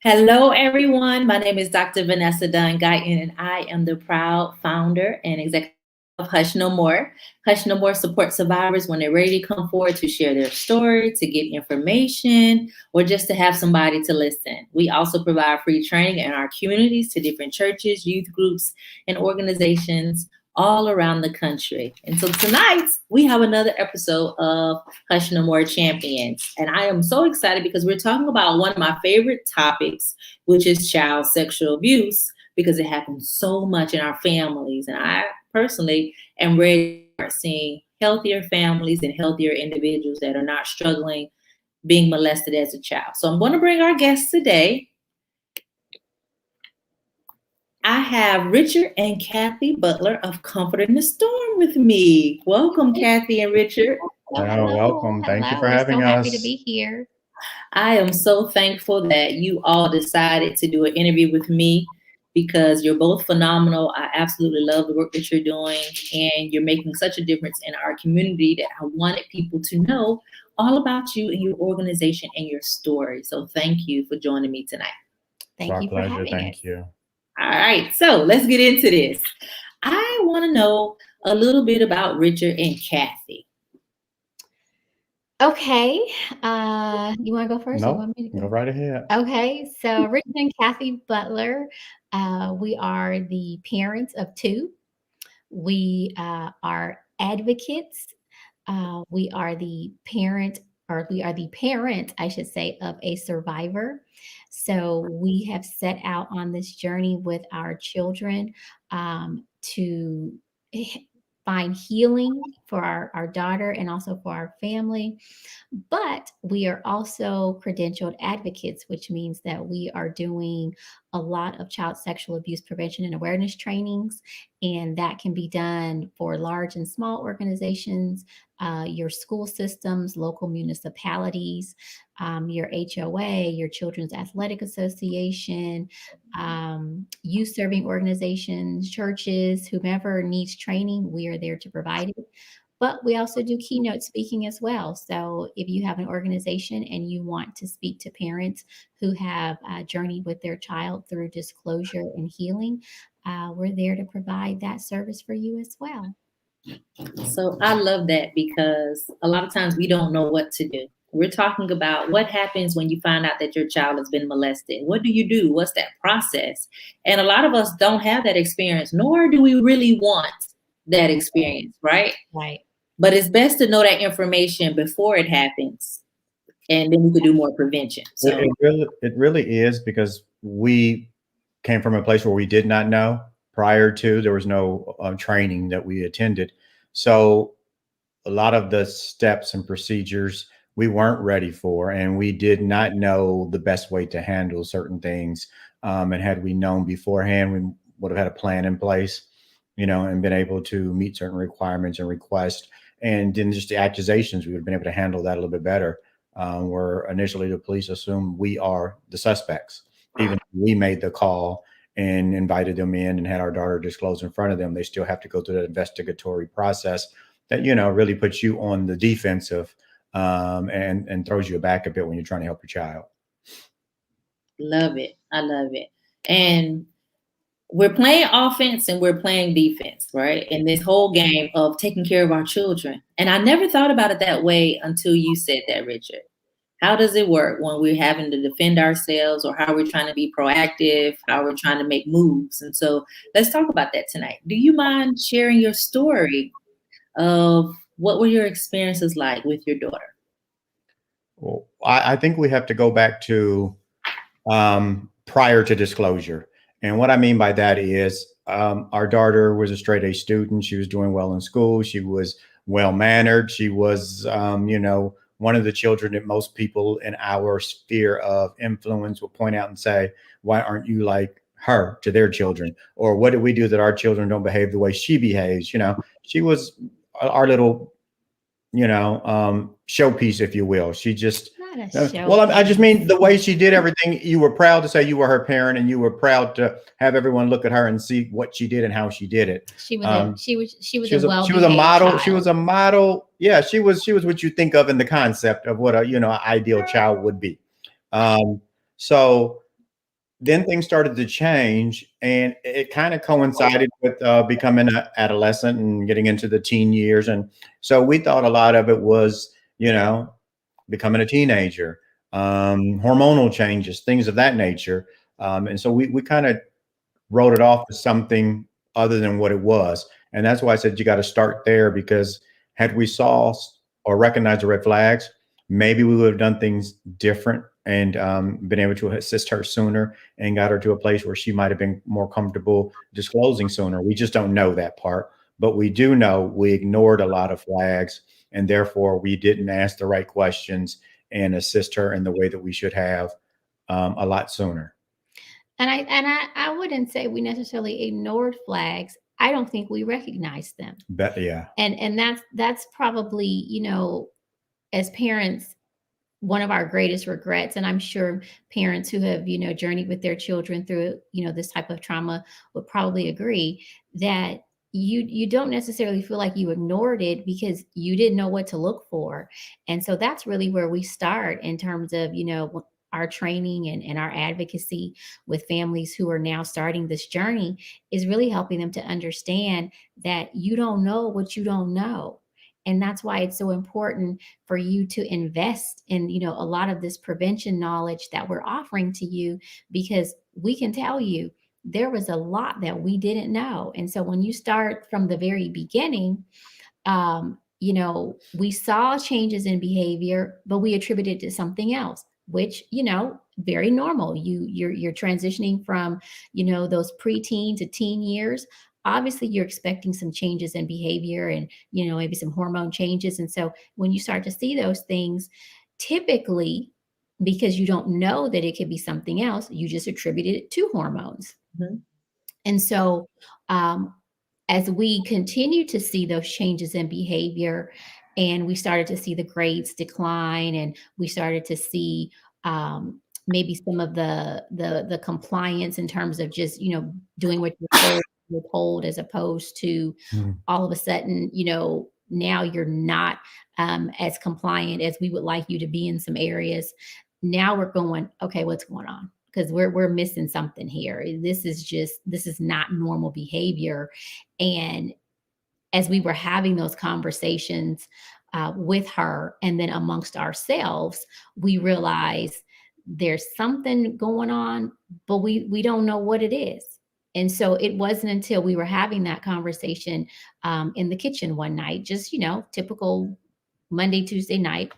Hello, everyone. My name is Dr. Vanessa Guyton, and I am the proud founder and executive of Hush No More. Hush No More supports survivors when they're ready to come forward to share their story, to get information, or just to have somebody to listen. We also provide free training in our communities to different churches, youth groups, and organizations all around the country. And so tonight we have another episode of Hush No More Champions. And I am so excited because we're talking about one of my favorite topics, which is child sexual abuse, because it happens so much in our families. And I personally am ready to start seeing healthier families and healthier individuals that are not struggling being molested as a child. So I'm going to bring our guests today. I have Richard and Kathy Butler of Comfort in the Storm with me. Welcome, Kathy and Richard. Hello. Welcome. Thank you for We're having so happy to us. be here. I am so thankful that you all decided to do an interview with me because you're both phenomenal. I absolutely love the work that you're doing, and you're making such a difference in our community that I wanted people to know all about you and your organization and your story. So thank you for joining me tonight. It's Thank our you for pleasure. having Thank us. you. All right, so let's get into this. I want to know a little bit about Richard and Kathy. Okay. You want to go first? Or you No, want me to go go? right ahead. Okay. So Richard and Kathy Butler, we are the parents of two. We are advocates. We are the parent, or we are the parent, I should say, of a survivor. So we have set out on this journey with our children to find healing for our daughter and also for our family. But we are also credentialed advocates, which means that we are doing a lot of child sexual abuse prevention and awareness trainings. And that can be done for large and small organizations, your school systems, local municipalities, your HOA, your Children's Athletic Association, youth serving organizations, churches, whomever needs training, we are there to provide it. But we also do keynote speaking as well. So if you have an organization and you want to speak to parents who have journeyed with their child through disclosure and healing, we're there to provide that service for you as well. So I love that because a lot of times we don't know what to do. We're talking about what happens when you find out that your child has been molested. What do you do? What's that process? And a lot of us don't have that experience, nor do we really want that experience, right? Right. But it's best to know that information before it happens, and then we could do more prevention. It, So it really is because we came from a place where we did not know prior to. There was no training that we attended, so a lot of the steps and procedures we weren't ready for, and we did not know the best way to handle certain things. And had we known beforehand, we would have had a plan in place, and been able to meet certain requirements and requests. And then just the accusations, we would have been able to handle that a little bit better. Where initially the police assumed we are the suspects, even if we made the call and invited them in and had our daughter disclose in front of them. They still have to go through that investigatory process that really puts you on the defensive, and throws you back a bit when you're trying to help your child. love it. I love it. And we're playing offense and we're playing defense, right? In this whole game of taking care of our children. And I never thought about it that way until you said that, Richard. How does it work when we're having to defend ourselves, or how we're trying to be proactive, how we're trying to make moves? And so let's talk about that tonight. Do you mind sharing your story of what were your experiences like with your daughter? Well, I think we have to go back to prior to disclosure. And what I mean by that is, our daughter was a straight A student. She was doing well in school. She was well mannered. She was, one of the children that most people in our sphere of influence will point out and say, why aren't you like her, to their children? Or what did we do that our children don't behave the way she behaves? She was our little, showpiece, if you will. She just, Not a show. well, I just mean the way she did everything. You were proud to say you were her parent, and you were proud to have everyone look at her and see what she did and how she did it. She was She was a well she was a model. She was a model. Yeah, she was what you think of in the concept of what a an ideal child would be. So then things started to change, and it kind of coincided with becoming an adolescent and getting into the teen years. And so we thought a lot of it was, becoming a teenager, hormonal changes, things of that nature. And so we kind of wrote it off as something other than what it was. And that's why I said you got to start there, because had we saw or recognized the red flags, maybe we would have done things different and been able to assist her sooner and got her to a place where she might have been more comfortable disclosing sooner. We just don't know that part, but we do know we ignored a lot of flags, and therefore we didn't ask the right questions and assist her in the way that we should have a lot sooner. And I wouldn't say we necessarily ignored flags. I don't think we recognized them. But yeah. And that's probably, as parents, one of our greatest regrets. And I'm sure parents who have, journeyed with their children through, this type of trauma would probably agree that you don't necessarily feel like you ignored it because you didn't know what to look for. And so that's really where we start in terms of, our training and our advocacy with families who are now starting this journey, is really helping them to understand that you don't know what you don't know. And that's why it's so important for you to invest in, a lot of this prevention knowledge that we're offering to you, because we can tell you there was a lot that we didn't know. And so when you start from the very beginning, we saw changes in behavior, but we attributed it to something else, which, very normal. You're transitioning from, those preteen to teen years. Obviously, you're expecting some changes in behavior and, maybe some hormone changes. And so when you start to see those things, typically, because you don't know that it could be something else, you just attributed it to hormones. Mhm. And so, as we continue to see those changes in behavior, and we started to see the grades decline, and we started to see maybe some of the compliance in terms of just doing what you're told, as opposed to Mhm. all of a sudden, now you're not as compliant as we would like you to be in some areas. Now we're going, okay, what's going on? Because we're missing something here. This is not normal behavior. And as we were having those conversations with her and then amongst ourselves, we realized there's something going on, but we don't know what it is. And so it wasn't until we were having that conversation in the kitchen one night, just, typical Monday, Tuesday night.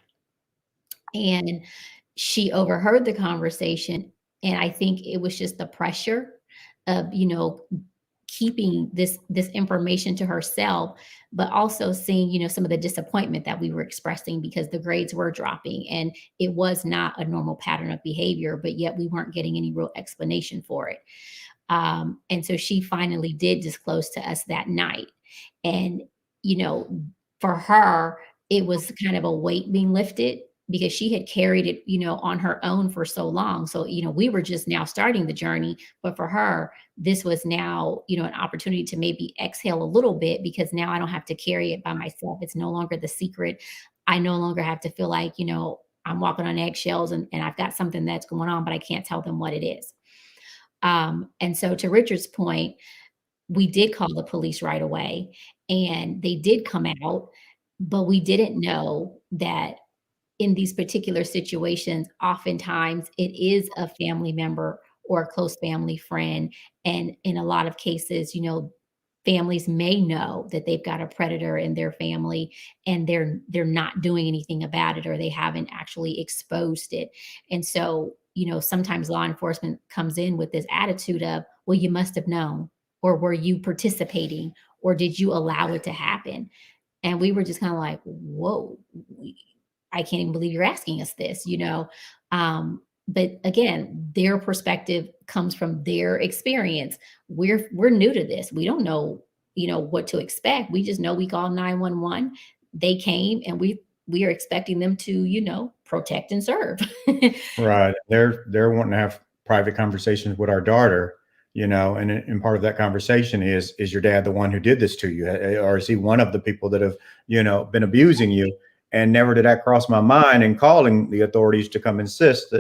And she overheard the conversation. And I think it was just the pressure of, keeping this information to herself, but also seeing, some of the disappointment that we were expressing because the grades were dropping and it was not a normal pattern of behavior, but yet we weren't getting any real explanation for it. And so she finally did disclose to us that night. And, you know, for her, it was kind of a weight being lifted because she had carried it, on her own for so long. So, we were just now starting the journey. But for her, this was now, an opportunity to maybe exhale a little bit, because now I don't have to carry it by myself. It's no longer the secret. I no longer have to feel like, I'm walking on eggshells and I've got something that's going on, but I can't tell them what it is. And so, to Richard's point, we did call the police right away and they did come out, but we didn't know that in these particular situations, oftentimes it is a family member or a close family friend. And in a lot of cases, families may know that they've got a predator in their family and they're not doing anything about it, or they haven't actually exposed it. And so, sometimes law enforcement comes in with this attitude of, well, you must have known, or were you participating, or did you allow it to happen? And we were just kind of like, whoa, I can't even believe you're asking us this. But again, their perspective comes from their experience. We're new to this. We don't know, what to expect. We just know we called 911. They came and we are expecting them to, protect and serve. Right. They're wanting to have private conversations with our daughter, and part of that conversation is your dad the one who did this to you? Or is he one of the people that have, been abusing you? And never did that cross my mind in calling the authorities to come assist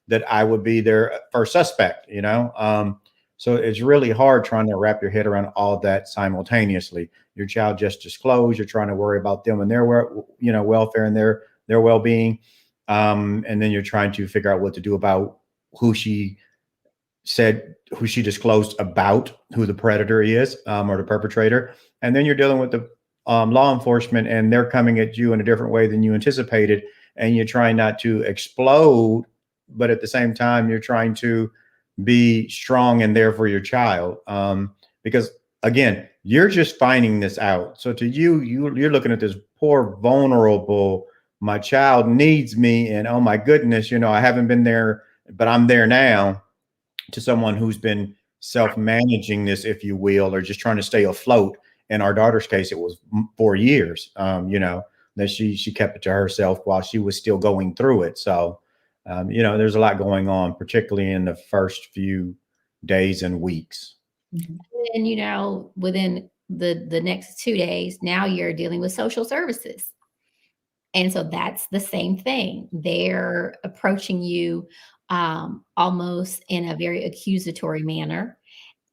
that I would be their first suspect, you know? So it's really hard trying to wrap your head around all of that simultaneously. Your child just disclosed, you're trying to worry about them and their, you know, welfare and their well-being. And then you're trying to figure out what to do about who she disclosed about, who the predator is, or the perpetrator. And then you're dealing with the law enforcement, and they're coming at you in a different way than you anticipated. And you're trying not to explode, but at the same time, you're trying to be strong and there for your child. Because again, you're just finding this out. So to you're looking at this poor, vulnerable, my child needs me. And oh my goodness, you know, I haven't been there, but I'm there now, to someone who's been self-managing this, if you will, or just trying to stay afloat. In our daughter's case, it was 4 years, you know, that she kept it to herself while she was still going through it. So, you know, there's a lot going on, particularly in the first few days and weeks. And, you know, within the next 2 days, now you're dealing with social services. And so that's the same thing. They're approaching you almost in a very accusatory manner.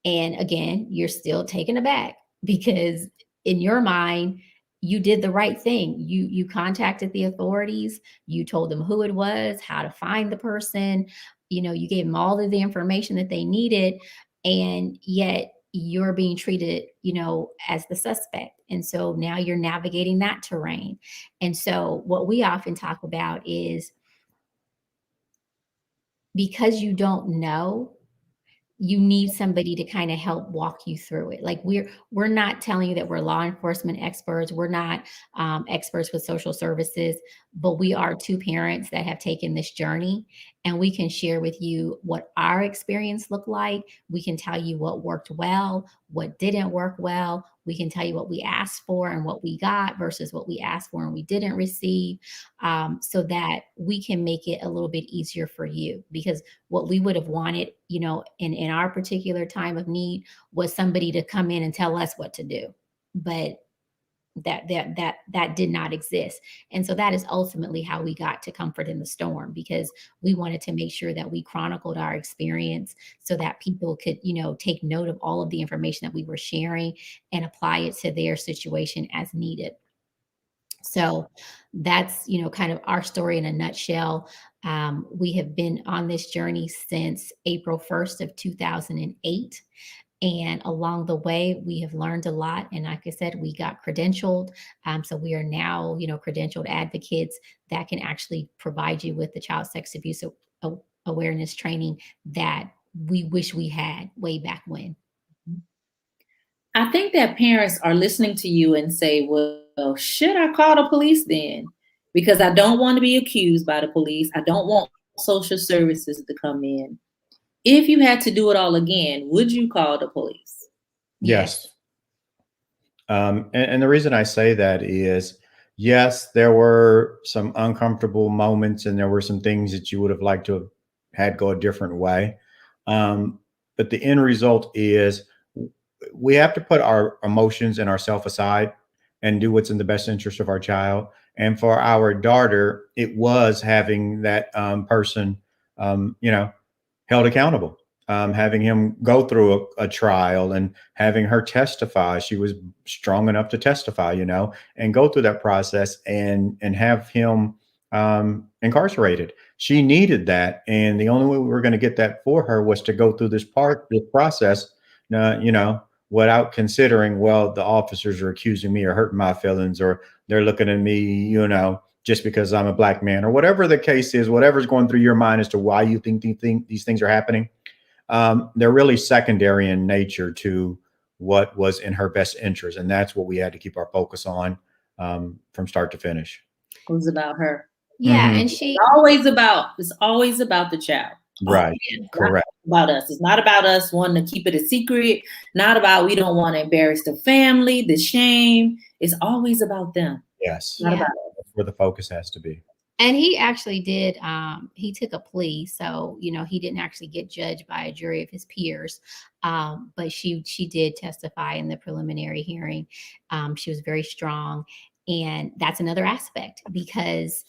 And again, you're still taken aback because in your mind, you did the right thing. You contacted the authorities, you told them who it was, how to find the person, you know, you gave them all of the information that they needed, and yet you're being treated, you know, as the suspect. And so now you're navigating that terrain. And so what we often talk about is because you don't know, you need somebody to kind of help walk you through it. Like we're not telling you that we're law enforcement experts. We're not experts with social services, but we are two parents that have taken this journey, and we can share with you what our experience looked like. We can tell you what worked well, what didn't work well. We can tell you what we asked for and what we got versus what we asked for and we didn't receive, so that we can make it a little bit easier for you. Because what we would have wanted, you know, in our particular time of need was somebody to come in and tell us what to do. But that did not exist. And so that is ultimately how we got to Comfort in the Storm, because we wanted to make sure that we chronicled our experience so that people could, you know, take note of all of the information that we were sharing and apply it to their situation as needed. So that's, you know, kind of our story in a nutshell. We have been on this journey since April 1st of 2008. And along the way, we have learned a lot. And like I said, we got credentialed. So we are now, you know, credentialed advocates that can actually provide you with the child sex abuse awareness training that we wish we had way back when. I think that parents are listening to you and say, well, should I call the police then? Because I don't want to be accused by the police. I don't want social services to come in. If you had to do it all again, would you call the police? Yes. And the reason I say that is, yes, there were some uncomfortable moments and there were some things that you would have liked to have had go a different way. But the end result is we have to put our emotions and ourself aside and do what's in the best interest of our child. And for our daughter, it was having that person, you know, held accountable, having him go through a trial and having her testify. She was strong enough to testify, you know, and go through that process and have him incarcerated. She needed that. And the only way we were going to get that for her was to go through this process, you know, without considering, well, the officers are accusing me or hurting my feelings, or they're looking at me, you know, just because I'm a Black man, or whatever the case is, whatever's going through your mind as to why you think these things are happening. They're really secondary in nature to what was in her best interest. And that's what we had to keep our focus on from start to finish. It was about her. Yeah. Mhm. And she It's always about the child. Right. Correct. About us. It's not about us wanting to keep it a secret. Not about, we don't want to embarrass the family, the shame. It's always about them. Yes. Not about us. That's where the focus has to be. And he actually did, he took a plea. So, you know, he didn't actually get judged by a jury of his peers. But she did testify in the preliminary hearing. She was very strong. And that's another aspect because,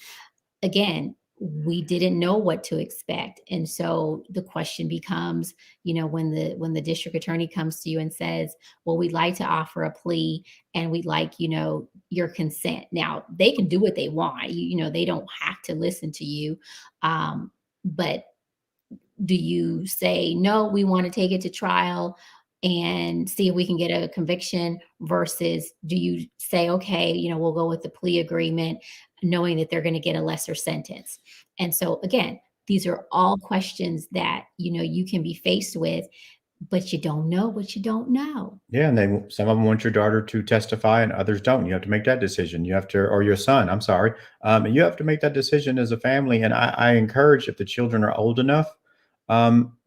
again, we didn't know what to expect. And so the question becomes, when the district attorney comes to you and says, well, we'd like to offer a plea and we'd like, your consent. Now they can do what they want. They don't have to listen to you. But do you say, no, we want to take it to trial and see if we can get a conviction, versus do you say, okay, we'll go with the plea agreement knowing that they're going to get a lesser sentence? And so again, these are all questions that, you can be faced with, but you don't know what you don't know. Yeah, and some of them want your daughter to testify, and others don't. You have to make that decision. You have to, or your son. I'm sorry, and you have to make that decision as a family. And I encourage, if the children are old enough,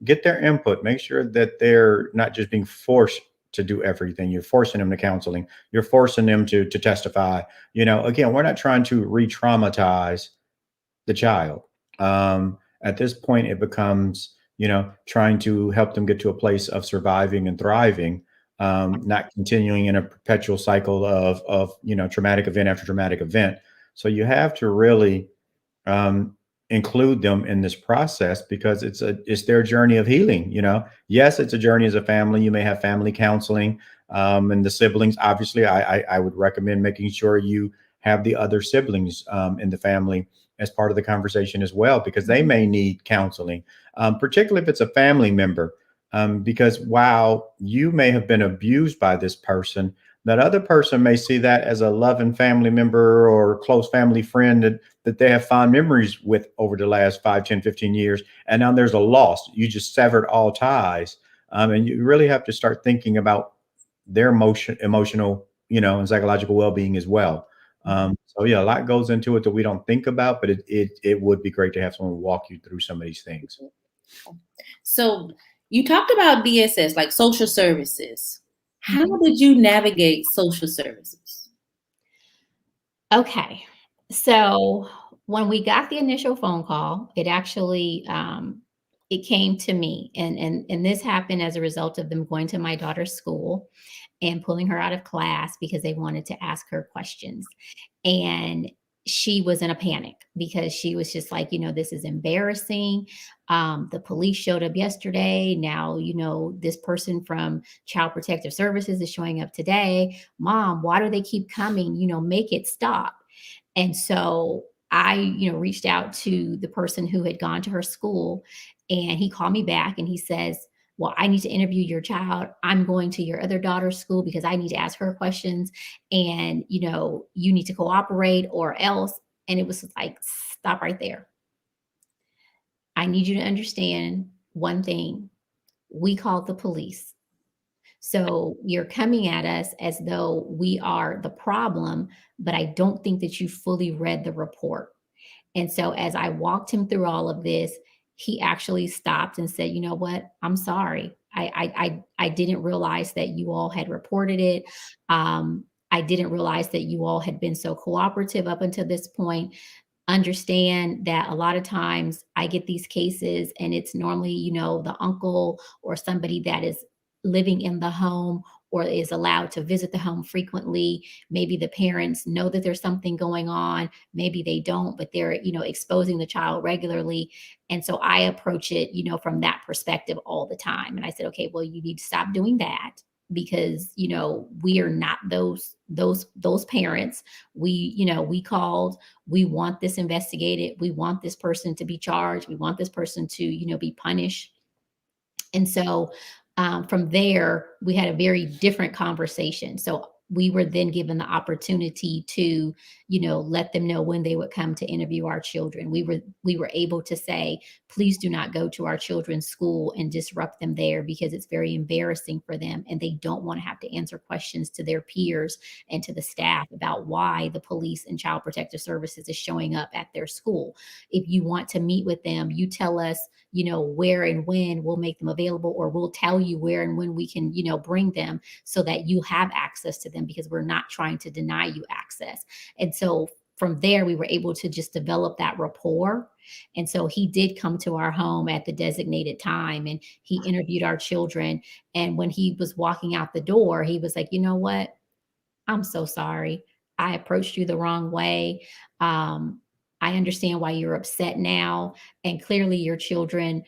get their input. Make sure that they're not just being forced to do everything. You're forcing them to counseling. You're forcing them to testify. Again, we're not trying to re-traumatize the child. At this point, it becomes, trying to help them get to a place of surviving and thriving, not continuing in a perpetual cycle of traumatic event after traumatic event. So you have to really include them in this process, because it's their journey of healing. Yes, it's a journey as a family. You may have family counseling, and the siblings. Obviously, I would recommend making sure you have the other siblings in the family as part of the conversation as well, because they may need counseling, particularly if it's a family member. Because while you may have been abused by this person, that other person may see that as a loving family member or close family friend that they have fond memories with over the last 5, 10, 15 years. And now there's a loss. You just severed all ties. And you really have to start thinking about their emotional, and psychological well-being as well. So yeah, a lot goes into it that we don't think about, but it would be great to have someone walk you through some of these things. So you talked about DSS, like social services. How did you navigate social services? Okay. So when we got the initial phone call, it actually it came to me, and this happened as a result of them going to my daughter's school and pulling her out of class because they wanted to ask her questions. And she was in a panic because she was just like, this is embarrassing. The police showed up yesterday. Now, this person from Child Protective Services is showing up today. Mom, why do they keep coming? Make it stop. And so I, reached out to the person who had gone to her school, and he called me back and he says, well, I need to interview your child. I'm going to your other daughter's school because I need to ask her questions, and, you need to cooperate or else. And it was like, stop right there. I need you to understand one thing. We called the police. So you're coming at us as though we are the problem, but I don't think that you fully read the report. And so as I walked him through all of this, he actually stopped and said, you know what? I'm sorry. I didn't realize that you all had reported it. I didn't realize that you all had been so cooperative up until this point. Understand that a lot of times I get these cases and it's normally, the uncle or somebody that is living in the home or is allowed to visit the home frequently. Maybe the parents know that there's something going on. Maybe they don't, but they're, exposing the child regularly. And so I approach it, from that perspective all the time. And I said, okay, well, you need to stop doing that, because, we are not those parents. We called, we want this investigated. We want this person to be charged. We want this person to, be punished. And so from there, we had a very different conversation. So we were then given the opportunity to, let them know when they would come to interview our children. We were able to say, please do not go to our children's school and disrupt them there, because it's very embarrassing for them. And they don't want to have to answer questions to their peers and to the staff about why the police and Child Protective Services is showing up at their school. If you want to meet with them, you tell us, where and when. We'll make them available, or we'll tell you where and when we can, bring them so that you have access to them, because we're not trying to deny you access. And so from there, we were able to just develop that rapport. And so he did come to our home at the designated time and he interviewed our children. And when he was walking out the door, he was like, you know what? I'm so sorry. I approached you the wrong way. I understand why you're upset now. And clearly your children,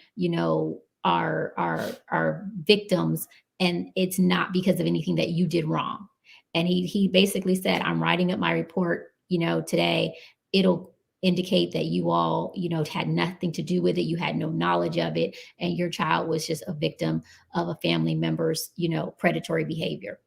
are victims, and it's not because of anything that you did wrong. And he basically said, I'm writing up my report, today. It'll indicate that you all, had nothing to do with it. You had no knowledge of it. And your child was just a victim of a family member's, predatory behavior.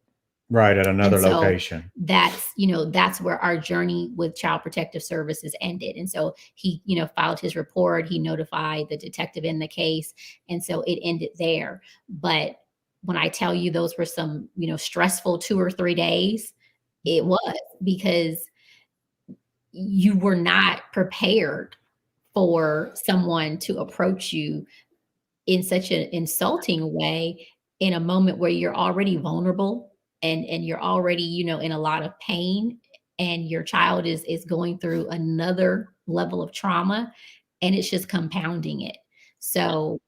Right, at And another so location. that's where our journey with Child Protective Services ended. And so he, filed his report, he notified the detective in the case. And so it ended there. But when I tell you those were some, stressful 2 or 3 days, it was because you were not prepared for someone to approach you in such an insulting way in a moment where you're already vulnerable, and you're already, in a lot of pain, and your child is going through another level of trauma, and it's just compounding it. So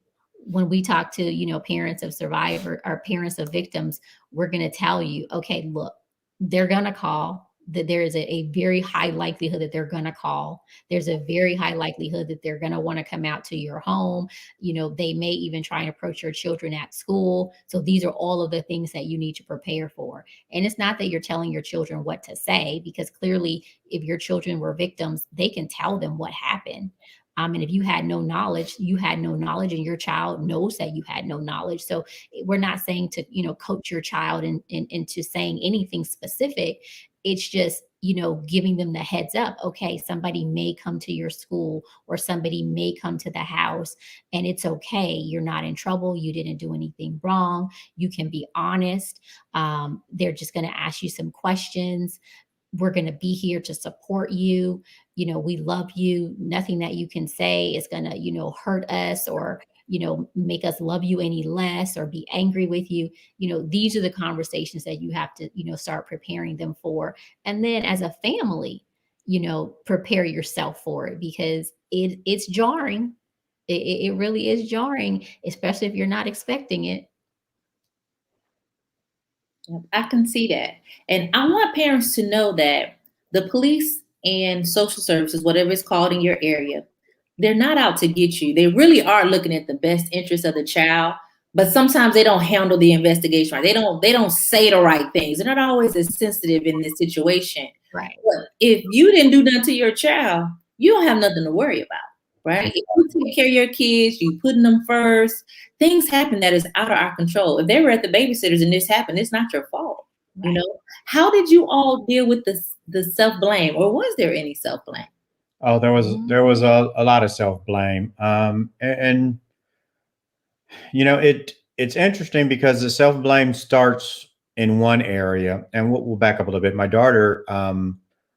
when we talk to, parents of survivor or parents of victims, we're going to tell you, okay, look, they're going to call. That there is a very high likelihood that they're going to call. There's a very high likelihood that they're going to want to come out to your home. They may even try and approach your children at school. So these are all of the things that you need to prepare for. And it's not that you're telling your children what to say, because clearly if your children were victims, they can tell them what happened. And if you had no knowledge, you had no knowledge, and your child knows that you had no knowledge. So we're not saying to, coach your child into saying anything specific. It's just, giving them the heads up. Okay, somebody may come to your school, or somebody may come to the house, and it's okay. You're not in trouble. You didn't do anything wrong. You can be honest. They're just going to ask you some questions. We're going to be here to support you. We love you. Nothing that you can say is going to, hurt us, or, make us love you any less, or be angry with you. These are the conversations that you have to, start preparing them for. And then as a family, prepare yourself for it, because it's jarring. It really is jarring, especially if you're not expecting it. I can see that. And I want parents to know that the police and social services, whatever it's called in your area, they're not out to get you. They really are looking at the best interest of the child, but sometimes they don't handle the investigation right. They don't say the right things. They're not always as sensitive in this situation. Right. But if you didn't do nothing to your child, you don't have nothing to worry about. Right? If you take care of your kids, you putting them first, things happen that is out of our control. If they were at the babysitters and this happened, it's not your fault. Right. How did you all deal with the self-blame, or was there any self-blame? Oh, there was a lot of self-blame. And it's interesting because the self-blame starts in one area, and we'll back up a little bit. My daughter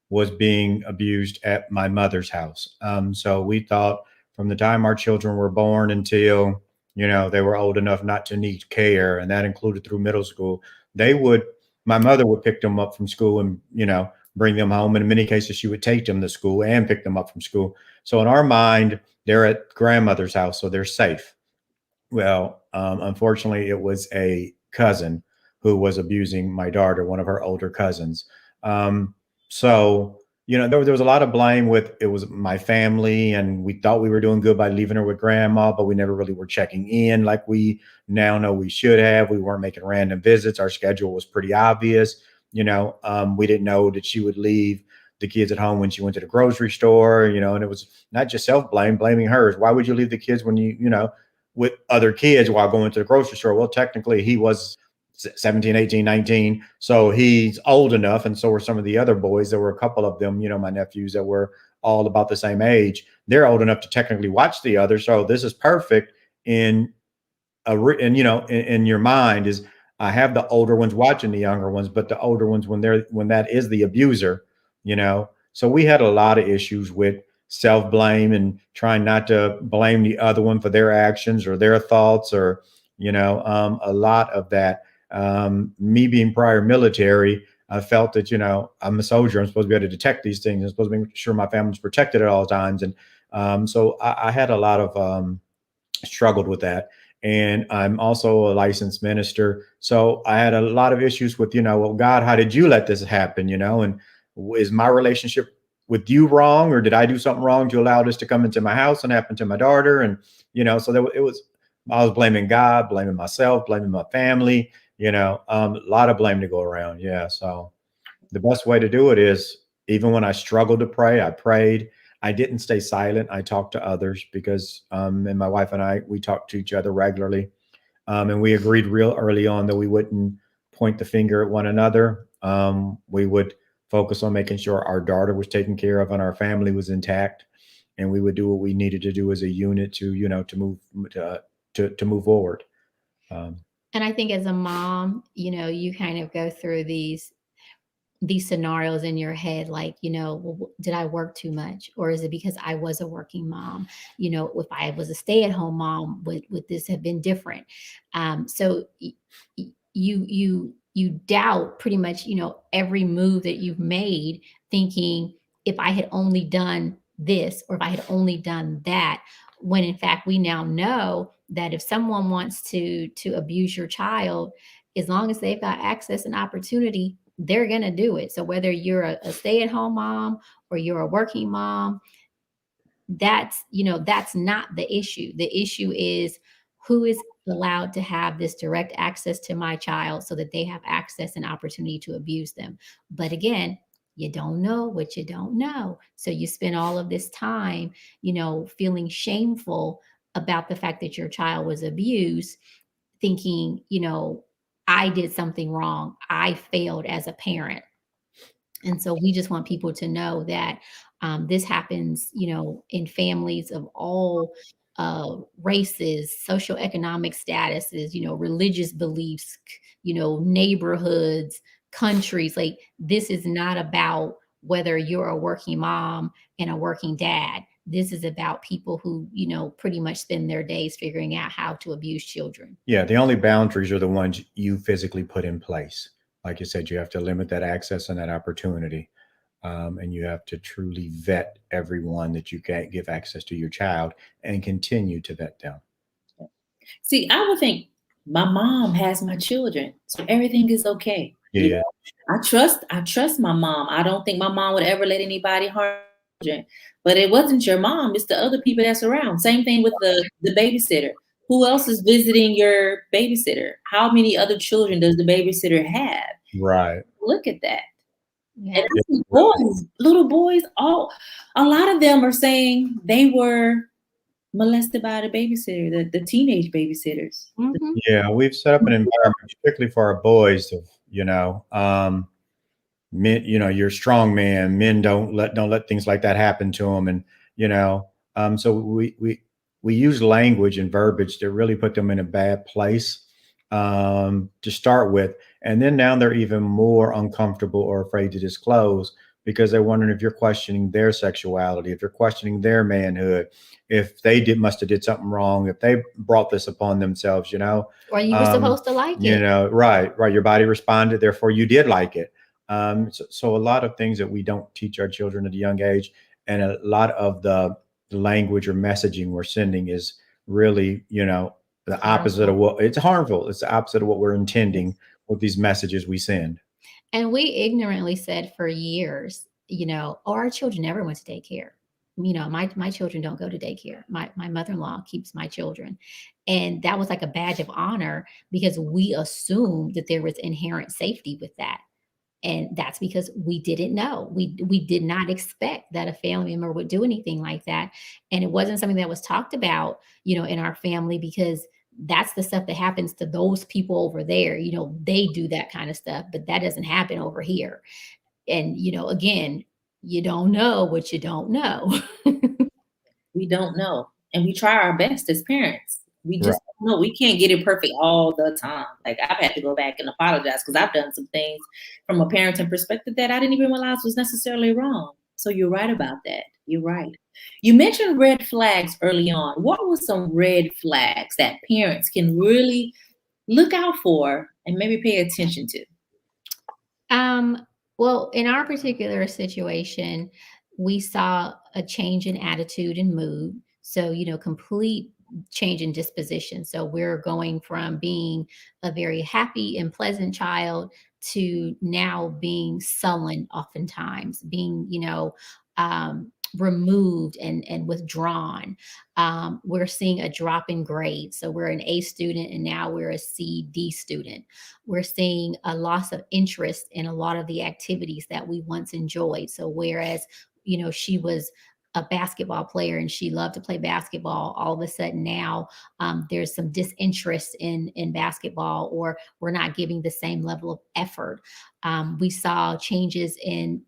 was being abused at my mother's house. So we thought from the time our children were born until, they were old enough not to need care, and that included through middle school, my mother would pick them up from school and, bring them home. And in many cases, she would take them to school and pick them up from school. So in our mind, they're at grandmother's house, so they're safe. Well, unfortunately, it was a cousin who was abusing my daughter, one of her older cousins. So, there was a lot of blame with it was my family, and we thought we were doing good by leaving her with grandma, but we never really were checking in like we now know we should have. We weren't making random visits. Our schedule was pretty obvious. We didn't know that she would leave the kids at home when she went to the grocery store, and it was not just blaming hers. Why would you leave the kids when with other kids while going to the grocery store? Well, technically he was 17, 18, 19. So he's old enough. And so were some of the other boys. There were a couple of them, my nephews that were all about the same age. They're old enough to technically watch the other. So this is perfect in your mind is I have the older ones watching the younger ones, but the older ones when that is the abuser, So we had a lot of issues with self-blame and trying not to blame the other one for their actions or their thoughts or, a lot of that. Me being prior military, I felt that, I'm a soldier. I'm supposed to be able to detect these things. I'm supposed to make sure my family's protected at all times. And so I had a lot of struggled with that. And I'm also a licensed minister. So I had a lot of issues with, well, God, how did you let this happen? And is my relationship with you wrong, or did I do something wrong to allow this to come into my house and happen to my daughter? And so it was. I was blaming God, blaming myself, blaming my family. A lot of blame to go around. Yeah. So the best way to do it is, even when I struggled to pray, I prayed. I didn't stay silent. I talked to others because, and my wife and I, we talked to each other regularly. And we agreed real early on that we wouldn't point the finger at one another. We would focus on making sure our daughter was taken care of and our family was intact. And we would do what we needed to do as a unit to move forward. And I think as a mom, you kind of go through these scenarios in your head, like, well, did I work too much, or is it because I was a working mom? If I was a stay-at-home mom, would this have been different? So you doubt pretty much, every move that you've made, thinking, if I had only done this, or if I had only done that, when in fact we now know that if someone wants to abuse your child, as long as they've got access and opportunity, they're going to do it. So whether you're a stay-at-home mom or you're a working mom, that's not the issue. The issue is, who is allowed to have this direct access to my child so that they have access and opportunity to abuse them. But again, you don't know what you don't know. So you spend all of this time, feeling shameful about the fact that your child was abused, thinking, I did something wrong. I failed as a parent. And so we just want people to know that this happens, in families of all races, socioeconomic statuses, religious beliefs, neighborhoods, countries. Like, this is not about whether you're a working mom and a working dad. This is about people who, pretty much spend their days figuring out how to abuse children. Yeah, the only boundaries are the ones you physically put in place. Like you said, you have to limit that access and that opportunity. And you have to truly vet everyone that you can give access to your child, and continue to vet them. See, I would think my mom has my children, so everything is okay. Yeah. I trust my mom. I don't think my mom would ever let anybody harm children. But it wasn't your mom, it's the other people that's around. Same thing with the babysitter. Who else is visiting your babysitter? How many other children does the babysitter have? Right. Look at that. Yeah. And I see boys, little boys, a lot of them are saying they were molested by the babysitter, the teenage babysitters. Mhm. Yeah, we've set up an environment, particularly for our boys, of men. You're a strong man. Men don't let things like that happen to them, and so we use language and verbiage to really put them in a bad place, to start with, and then now they're even more uncomfortable or afraid to disclose, because they're wondering if you're questioning their sexuality, if you're questioning their manhood, if they must have did something wrong, if they brought this upon themselves, Or you were supposed to like it. right. Your body responded, therefore you did like it. So a lot of things that we don't teach our children at a young age, and a lot of the language or messaging we're sending is really, the opposite of what it's harmful. It's the opposite of what we're intending with these messages we send. And we ignorantly said for years, our children never went to daycare. My children don't go to daycare. My mother-in-law keeps my children. And that was like a badge of honor, because we assumed that there was inherent safety with that. And that's because we didn't know. We did not expect that a family member would do anything like that. And it wasn't something that was talked about, in our family, because that's the stuff that happens to those people over there. They do that kind of stuff, but that doesn't happen over here. And, again, you don't know what you don't know. We don't know. And we try our best as parents. We Right. just don't know. We can't get it perfect all the time. Like, I've had to go back and apologize because I've done some things from a parenting perspective that I didn't even realize was necessarily wrong. So you're right about that. You're right. You mentioned red flags early on. What were some red flags that parents can really look out for and maybe pay attention to? Well, in our particular situation, we saw a change in attitude and mood. So, complete change in disposition. So we're going from being a very happy and pleasant child to now being sullen, oftentimes being, removed and withdrawn. We're seeing a drop in grades. So we're an A student and now we're a C, D student. We're seeing a loss of interest in a lot of the activities that we once enjoyed. So whereas, she was a basketball player and she loved to play basketball, all of a sudden now there's some disinterest in basketball, or we're not giving the same level of effort. We saw changes in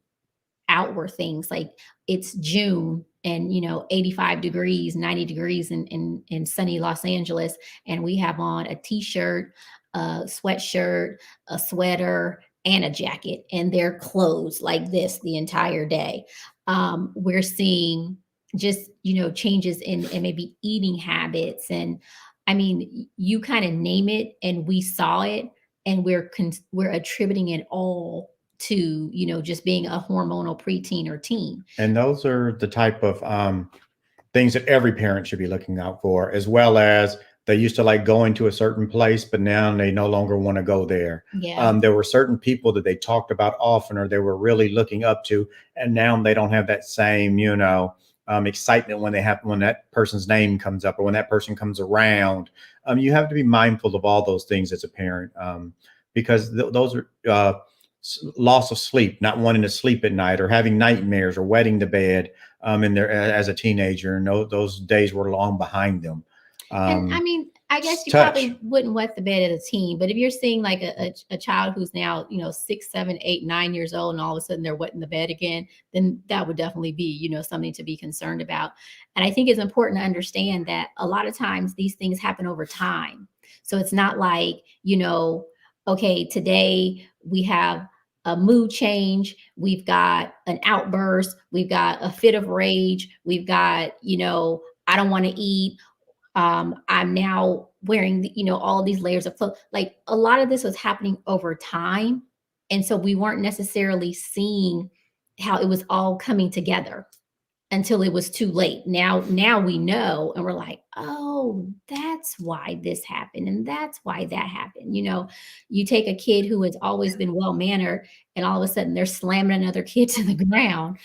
outward things, like it's June and 85 degrees, 90 degrees in sunny Los Angeles, and we have on a t-shirt, a sweatshirt, a sweater, and a jacket, and they're clothes like this the entire day. We're seeing just changes in maybe eating habits, and I mean, you kind of name it and we saw it, and we're attributing it all to just being a hormonal preteen or teen. And those are the type of things that every parent should be looking out for, as well as they used to like going to a certain place, but now they no longer want to go there. Yeah. There were certain people that they talked about often, or they were really looking up to, and now they don't have that same, excitement when that person's name comes up or when that person comes around. You have to be mindful of all those things as a parent, because those are loss of sleep, not wanting to sleep at night, or having nightmares, or wetting the bed in there as a teenager. And those days were long behind them. And I mean, I guess you touch. probably wouldn't wet the bed as a teen, but if you're seeing like a child who's now, 6, 7, 8, 9 years old, and all of a sudden they're wetting the bed again, then that would definitely be, something to be concerned about. And I think it's important to understand that a lot of times these things happen over time. So it's not like, okay, today we have a mood change, we've got an outburst, we've got a fit of rage, we've got, I don't want to eat. I'm now wearing, all these layers of clothes. Like a lot of this was happening over time. And so we weren't necessarily seeing how it was all coming together until it was too late. Now we know, and we're like, oh, that's why this happened. And that's why that happened. You take a kid who has always been well-mannered, and all of a sudden they're slamming another kid to the ground.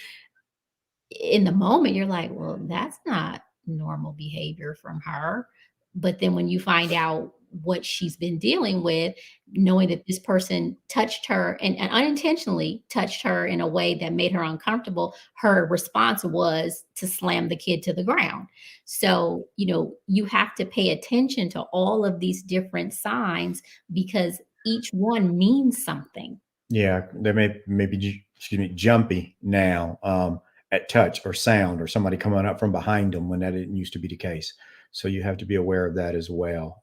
In the moment, you're like, well, that's not normal behavior from her. But then when you find out what she's been dealing with, knowing that this person touched her and unintentionally touched her in a way that made her uncomfortable, her response was to slam the kid to the ground. So, you have to pay attention to all of these different signs because each one means something. Yeah, they may be, jumpy now at touch or sound, or somebody coming up from behind them when that didn't used to be the case. So you have to be aware of that as well.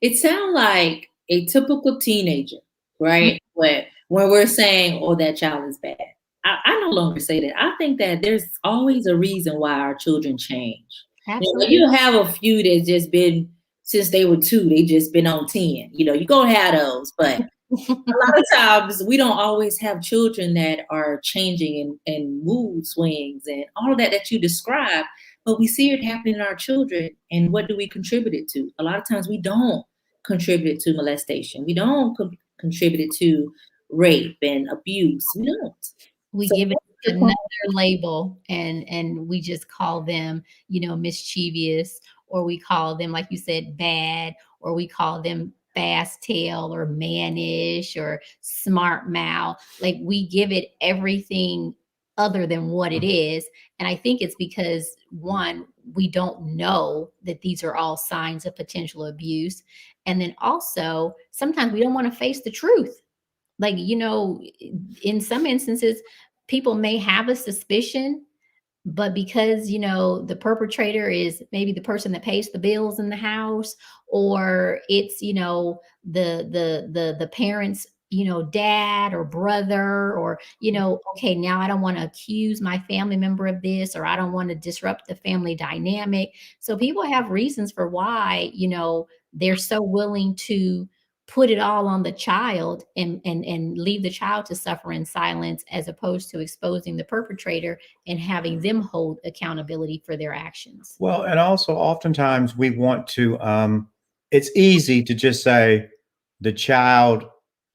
It sounds like a typical teenager, right? When we're saying, oh, that child is bad. I no longer say that. I think that there's always a reason why our children change. Absolutely. You have a few that's just been, since they were 2, they just been on 10. You're going to have those. But a lot of times we don't always have children that are changing in mood swings and all of that you describe. But we see it happening in our children. And what do we contribute it to? A lot of times we don't contribute it to molestation. We don't contribute it to rape and abuse. We don't. We give it another label and we just call them, mischievous, or we call them, like you said, bad, or we call them fast tail or mannish or smart mouth. Like we give it everything other than what it is. And I think it's because, one, we don't know that these are all signs of potential abuse. And then also sometimes we don't want to face the truth. Like, in some instances, people may have a suspicion, but because, the perpetrator is maybe the person that pays the bills in the house, or it's, the parents, dad or brother, or, okay, now I don't want to accuse my family member of this, or I don't want to disrupt the family dynamic. So people have reasons for why, they're so willing to put it all on the child and leave the child to suffer in silence, as opposed to exposing the perpetrator and having them hold accountability for their actions. Well, and also oftentimes we want to, it's easy to just say the child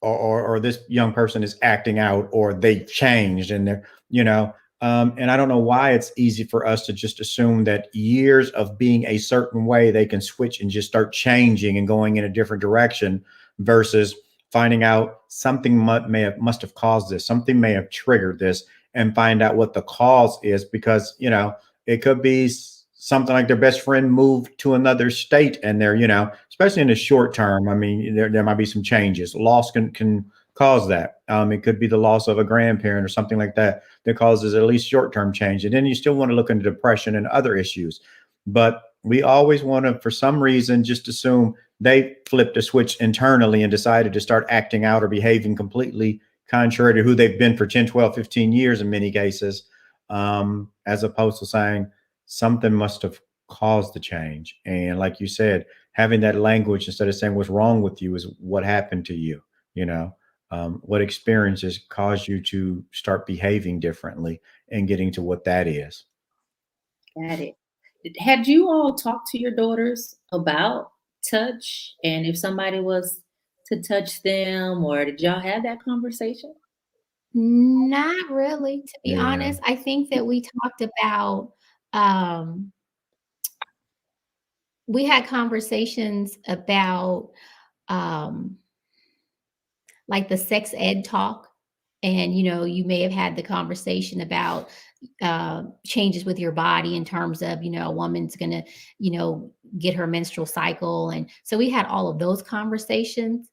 or this young person is acting out, or they've changed, and they're, and I don't know why it's easy for us to just assume that years of being a certain way, they can switch and just start changing and going in a different direction, versus finding out something must have caused this, something may have triggered this, and find out what the cause is. Because it could be something like their best friend moved to another state, and they're, especially in the short term, I mean, there might be some changes. Loss can cause that. It could be the loss of a grandparent or something like that causes at least short-term change. And then you still want to look into depression and other issues. But we always want to, for some reason, just assume they flipped a switch internally and decided to start acting out or behaving completely contrary to who they've been for 10, 12, 15 years in many cases, as opposed to saying something must have caused the change. And like you said, having that language instead of saying what's wrong with you is what happened to you, what experiences caused you to start behaving differently, and getting to what that is. Got it. Had you all talked to your daughters about touch, and if somebody was to touch them, or did y'all have that conversation? Not really, to be Yeah. honest. I think that we talked about, um, we had conversations about, um, like the sex ed talk. And, you may have had the conversation about changes with your body in terms of, a woman's going to, get her menstrual cycle. And so we had all of those conversations.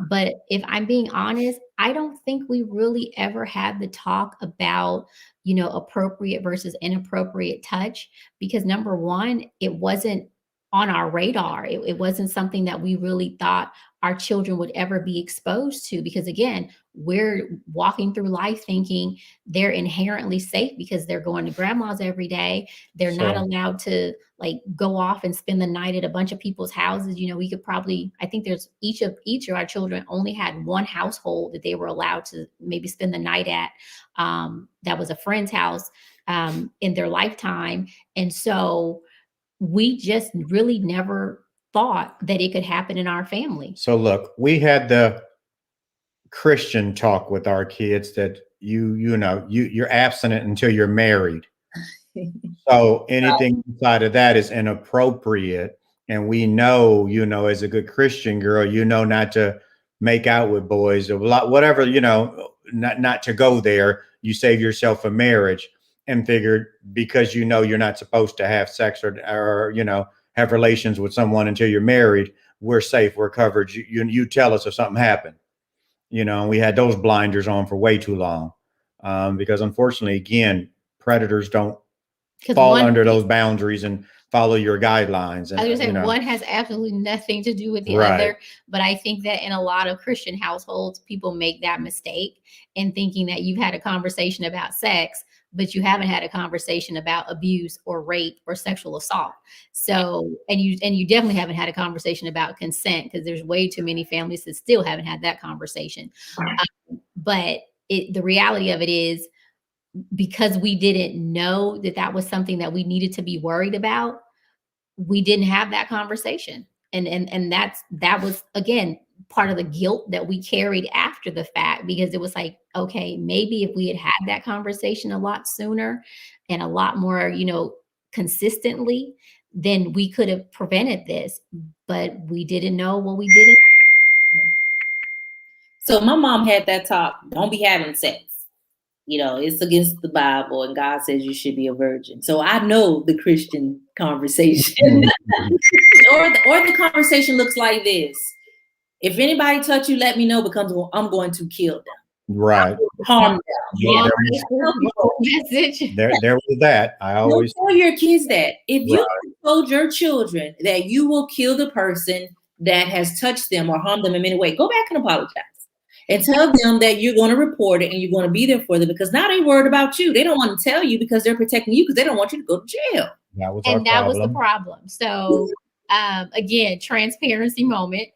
But if I'm being honest, I don't think we really ever had the talk about, appropriate versus inappropriate touch, because number one, it wasn't on our radar. It wasn't something that we really thought our children would ever be exposed to, because again, we're walking through life thinking they're inherently safe because they're going to grandma's every day. They're not So, allowed to like go off and spend the night at a bunch of people's houses. We could probably, I think there's each of our children only had one household that they were allowed to maybe spend the night at. That was a friend's house in their lifetime. And so we just really never thought that it could happen in our family. so look, we had the Christian talk with our kids that you're abstinent until you're married. So anything outside of that is inappropriate. And we know, as a good Christian girl, not to make out with boys, or whatever, not to go there. You save yourself for marriage, and figured because you're not supposed to have sex or have relations with someone until you're married, we're safe, we're covered. You tell us if something happened. And we had those blinders on for way too long, because unfortunately, again, predators don't fall under those boundaries and follow your guidelines. And I was going to say, one has absolutely nothing to do with the Right. other. But I think that in a lot of Christian households, people make that mistake in thinking that you've had a conversation about sex, but you haven't had a conversation about abuse or rape or sexual assault. So, and you definitely haven't had a conversation about consent, because there's way too many families that still haven't had that conversation. But the reality of it is, because we didn't know that that was something that we needed to be worried about, we didn't have that conversation. And that was, again, part of the guilt that we carried after the fact, because it was like, okay, maybe if we had had that conversation a lot sooner and a lot more, consistently, then we could have prevented this. But we didn't know what we didn't. So my mom had that talk, don't be having sex. It's against the Bible, and God says you should be a virgin. So I know the Christian conversation. or the conversation looks like this. If anybody touch you, let me know, because I'm going to kill them. Right. Harm them. Yeah, there was that. I always tell your kids that if you told your children that you will kill the person that has touched them or harmed them in any way, go back and apologize. And tell them that you're going to report it and you're going to be there for them, because now they're worried about you. They don't want to tell you because they're protecting you, because they don't want you to go to jail. That was the problem. So again, transparency moment,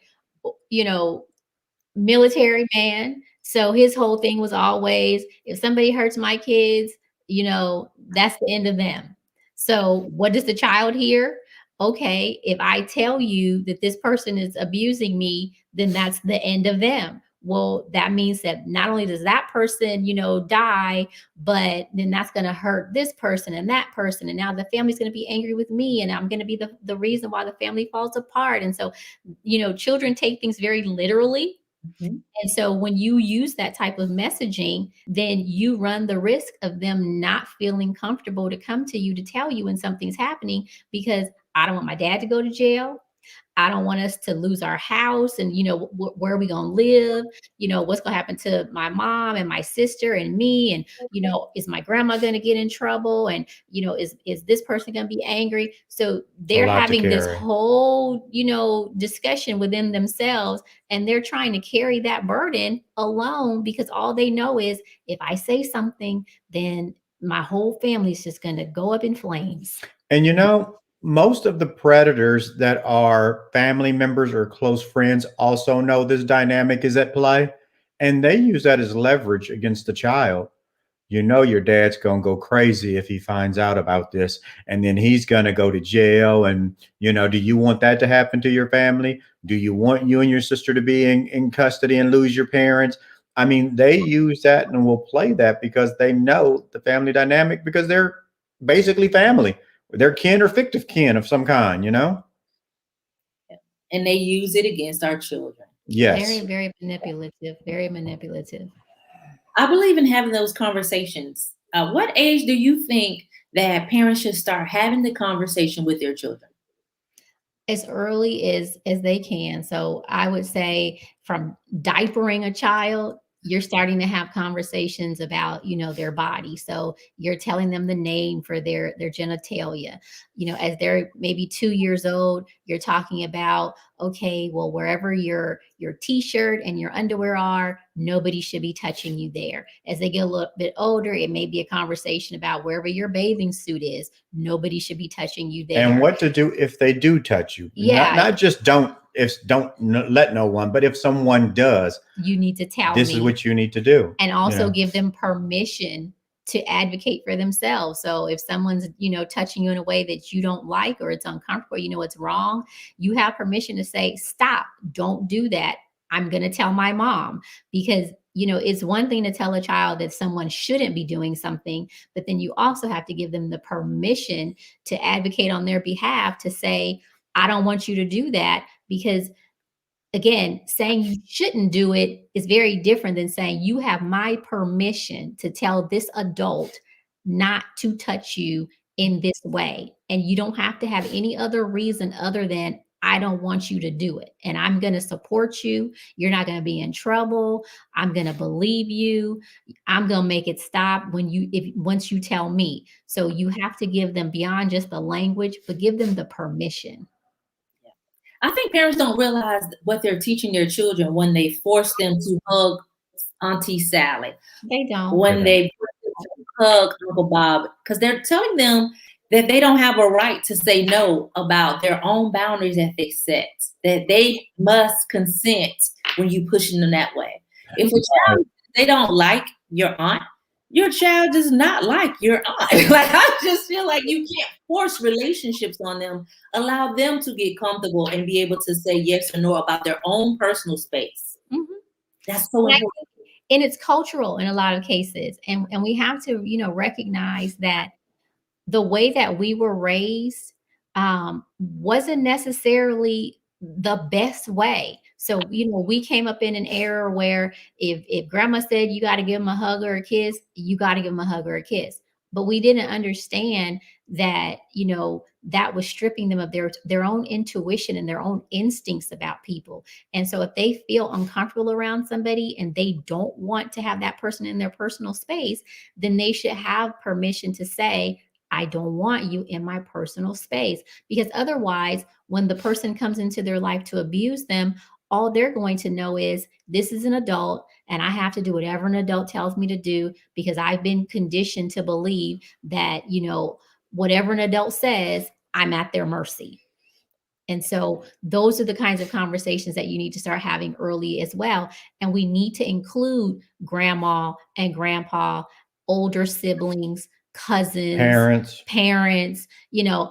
military man. So his whole thing was always, if somebody hurts my kids, that's the end of them. So what does the child hear? Okay, if I tell you that this person is abusing me, then that's the end of them. well, that means that not only does that person, die, but then that's going to hurt this person and that person. And now the family's going to be angry with me, and I'm going to be the reason why the family falls apart. And so, children take things very literally. Mhm. And so when you use that type of messaging, then you run the risk of them not feeling comfortable to come to you to tell you when something's happening, because I don't want my dad to go to jail. I don't want us to lose our house, and where are we going to live? What's going to happen to my mom and my sister and me? And is my grandma going to get in trouble? And is this person going to be angry? So A they're lot to having this carry. whole discussion within themselves, and they're trying to carry that burden alone, because all they know is, if I say something, then my whole family is just going to go up in flames. And most of the predators that are family members or close friends also know this dynamic is at play, and they use that as leverage against the child. Your dad's going to go crazy if he finds out about this, and then he's going to go to jail. And, do you want that to happen to your family? Do you want you and your sister to be in custody and lose your parents? I mean, they use that and will play that because they know the family dynamic, because they're basically family. They're kin or fictive kin of some kind. And they use it against our children. Yes. Very, very manipulative, very manipulative. I believe in having those conversations. What age do you think that parents should start having the conversation with their children? As early as they can. So I would say, from diapering a child, you're starting to have conversations about, their body. So you're telling them the name for their genitalia. As they're maybe 2 years old, you're talking about, okay, well, wherever your t-shirt and your underwear are, nobody should be touching you there. As they get a little bit older, it may be a conversation about wherever your bathing suit is, nobody should be touching you there. And what to do if they do touch you. Yeah. Not just don't let no one, but if someone does, you need to tell this me. is what you need to do. And also give them permission to advocate for themselves. So if someone's, touching you in a way that you don't like, or it's uncomfortable, it's wrong, you have permission to say, stop, don't do that. I'm going to tell my mom. Because, it's one thing to tell a child that someone shouldn't be doing something, but then you also have to give them the permission to advocate on their behalf, to say, I don't want you to do that. Because again, saying you shouldn't do it is very different than saying you have my permission to tell this adult not to touch you in this way. And you don't have to have any other reason other than, I don't want you to do it. And I'm going to support you. You're not going to be in trouble. I'm going to believe you. I'm going to make it stop once you tell me. So you have to give them, beyond just the language, but give them the permission. I think parents don't realize what they're teaching their children when they force them to hug Auntie Sally. They don't. When they hug Uncle Bob, because they're telling them that they don't have a right to say no about their own boundaries that they set, that they must consent when you push them that way. If a child, they don't like your aunt, your child does not like your aunt. Like, I just feel like you can't force relationships on them. Allow them to get comfortable and be able to say yes or no about their own personal space. Mm-hmm. That's so important. And it's cultural in a lot of cases. And we have to, recognize that the way that we were raised wasn't necessarily the best way. So, we came up in an era where if grandma said you got to give them a hug or a kiss, you got to give them a hug or a kiss. But we didn't understand that, that was stripping them of their own intuition and their own instincts about people. And so if they feel uncomfortable around somebody and they don't want to have that person in their personal space, then they should have permission to say, I don't want you in my personal space. Because otherwise, when the person comes into their life to abuse them, all they're going to know is, this is an adult and I have to do whatever an adult tells me to do, because I've been conditioned to believe that, whatever an adult says, I'm at their mercy. And so those are the kinds of conversations that you need to start having early as well. And we need to include grandma and grandpa, older siblings, cousins, parents,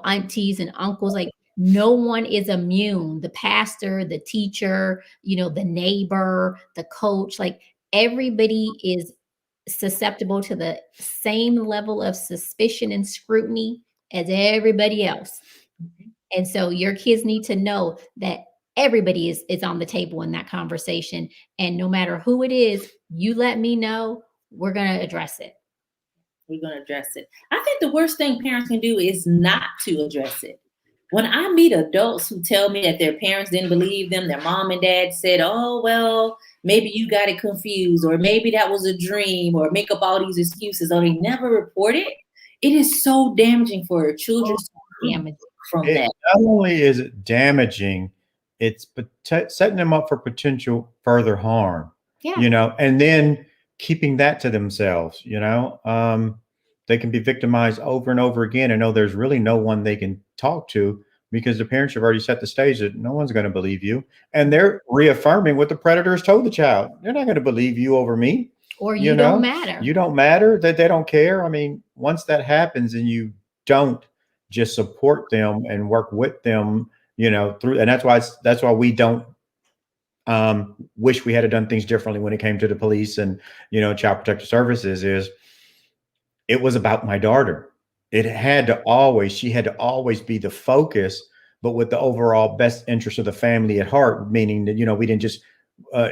aunties and uncles. Like, no one is immune. The pastor, the teacher, the neighbor, the coach, like everybody is susceptible to the same level of suspicion and scrutiny as everybody else. And so your kids need to know that everybody is on the table in that conversation. And no matter who it is, you let me know, we're going to address it. We're going to address it. I think the worst thing parents can do is not to address it. When I meet adults who tell me that their parents didn't believe them, their mom and dad said, oh, well, maybe you got it confused, or maybe that was a dream, or make up all these excuses, or they never report it. It is so damaging for our children from that. Not only is it damaging, it's setting them up for potential further harm. Yeah. And then keeping that to themselves. They can be victimized over and over again and know there's really no one they can talk to because the parents have already set the stage that no one's going to believe you. And they're reaffirming what the predators told the child. They're not going to believe you over me. Or you don't matter. You don't matter, that they don't care. I mean, once that happens and you don't just support them and work with them, through, and that's why we don't wish we had done things differently when it came to the police and, child protective services is, it was about my daughter. She had to always be the focus, but with the overall best interest of the family at heart, meaning that, we didn't just,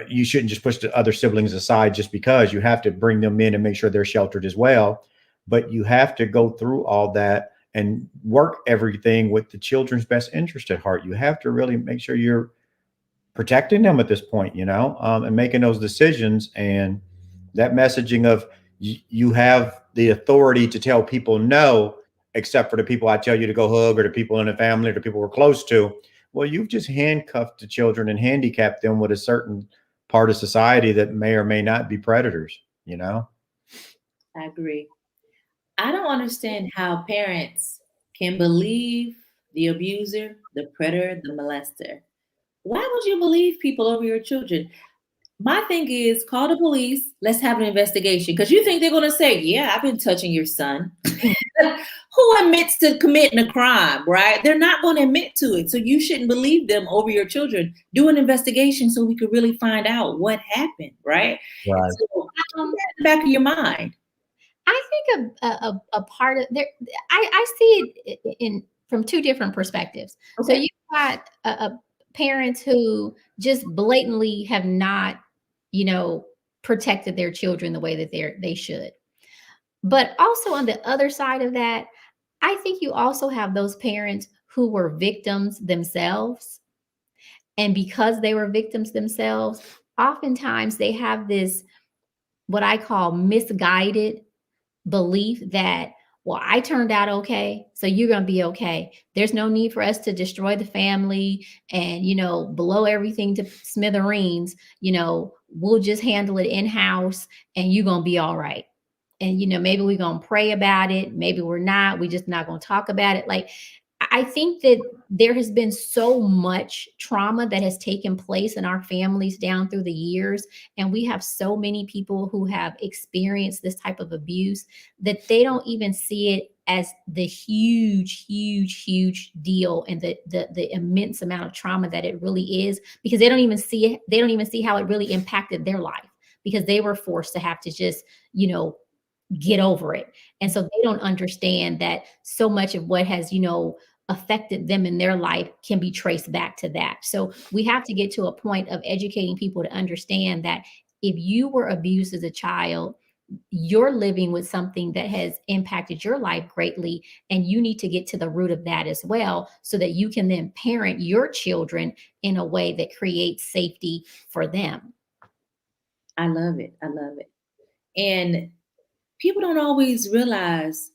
you shouldn't just push the other siblings aside just because. You have to bring them in and make sure they're sheltered as well. But you have to go through all that and work everything with the children's best interest at heart. You have to really make sure you're protecting them at this point, and making those decisions. And that messaging of you have the authority to tell people no, except for the people I tell you to go hug, or the people in the family, or the people we're close to. Well, you've just handcuffed the children and handicapped them with a certain part of society that may or may not be predators, I agree. I don't understand how parents can believe the abuser, the predator, the molester. Why would you believe people over your children? My thing is, call the police. Let's have an investigation. Because you think they're going to say, yeah, I've been touching your son. Who admits to committing a crime, right? They're not going to admit to it. So you shouldn't believe them over your children. Do an investigation so we could really find out what happened, right? Right. So, in the back of your mind. I think a part of there, I see it from two different perspectives. Okay. So you've got parents who just blatantly have not, protected their children the way that they should. But also on the other side of that, I think you also have those parents who were victims themselves. And because they were victims themselves, oftentimes they have this, what I call misguided belief that, well, I turned out okay, so you're going to be okay. There's no need for us to destroy the family and, blow everything to smithereens. We'll just handle it in-house and you're going to be all right. And, maybe we're going to pray about it. Maybe we're not. We're just not going to talk about it. Like, I think that there has been so much trauma that has taken place in our families down through the years. And we have so many people who have experienced this type of abuse that they don't even see it as the huge, huge, huge deal and the immense amount of trauma that it really is, because they don't even see it. They don't even see how it really impacted their life, because they were forced to have to just, get over it. And so they don't understand that so much of what has, affected them in their life can be traced back to that. So we have to get to a point of educating people to understand that if you were abused as a child, you're living with something that has impacted your life greatly, and you need to get to the root of that as well, so that you can then parent your children in a way that creates safety for them. I love it. I love it. And people don't always realize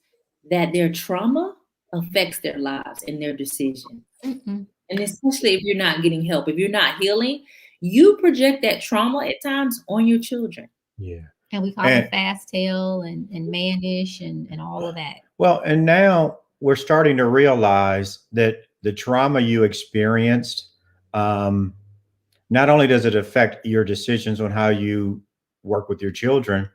that their trauma affects their lives and their decisions. Mm-mm. And especially if you're not getting help, if you're not healing, you project that trauma at times on your children. Yeah. And we call them fast tail and mannish and all of that. Well, and now we're starting to realize that the trauma you experienced, not only does it affect your decisions on how you work with your children,